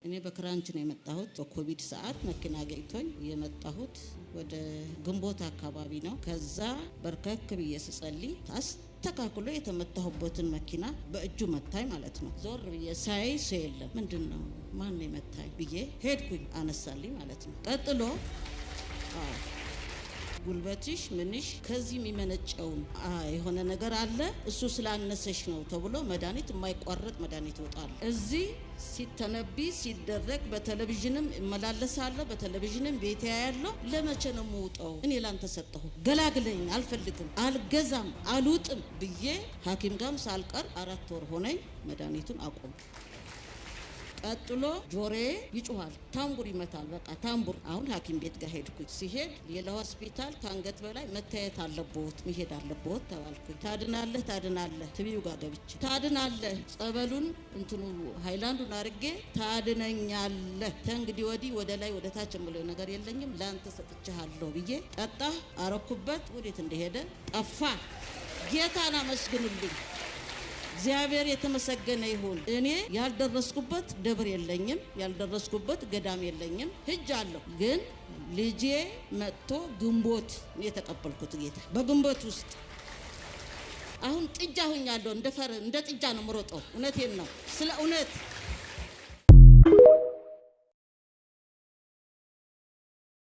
እኔ በክራንች ነው የመጣሁት። በኮቪድ ሰዓት መኪና ገይቶኝ የመጣሁት ወደ ግንቦት አካባቢ ነው። ከዛ በርከክ ብዬ ስጸልይ ተካክሎ የተመታሁበትን መኪና በእጁ መታኝ ማለት ነው። ዞር ብዬ ሳይ ሰው የለም። ምንድነው ማን የመታኝ ብዬ ሄድኩኝ። አነሳልኝ ማለት ነው። ቀጥሎ ጉልበትሽ ምንሽ ከዚህ የሚመነጨው የሆነ ነገር አለ፣ እሱ ስላነሰሽ ነው ተብሎ መድኃኒት የማይቋረጥ መድኃኒት ይወጣል። እዚህ ሲተነቢ ሲደረግ በቴሌቪዥንም እመላለሳለሁ፣ በቴሌቪዥንም ቤት ያያለሁ። ለመቼ ነው የምውጠው? እኔ ላንተ ሰጠሁ፣ ገላግለኝ፣ አልፈልግም፣ አልገዛም፣ አልውጥም ብዬ ሐኪም ጋርም ሳልቀር 4 ወር ሆነኝ። መድኃኒቱን አቆም። ቀጥሎ ጆሮዬ ይጮሃል፣ ታምቡር ይመታል። በቃ ታምቡር። አሁን ሐኪም ቤት ጋር ሄድኩኝ። ሲሄድ ሌላ ሆስፒታል ከአንገት በላይ መታየት አለቦት፣ መሄድ አለቦት ተባልኩኝ። ታድናለህ ትቢው ጋር ገብቼ ታድናለህ፣ ጸበሉን እንትኑ ሃይላንዱን አርጌ ታድነኛለህ፣ ተንግዲህ ወዲህ ወደ ላይ ወደ ታች የምለው ነገር የለኝም፣ ላንተ ሰጥቻለሁ ብዬ ጠጣ አረኩበት። ወዴት እንደሄደ ጠፋ። ጌታን አመስግኑልኝ። እግዚአብሔር የተመሰገነ ይሁን። እኔ ያልደረስኩበት ደብር የለኝም፣ ያልደረስኩበት ገዳም የለኝም። ሄጃለሁ፣ ግን ልጄ መጥቶ ግንቦት የተቀበልኩት ጌታ በግንቦት ውስጥ አሁን ጥጃ ሆኛለሁ። እንደ ጥጃ ነው የምሮጠው። እውነቴን ነው። ስለ እውነት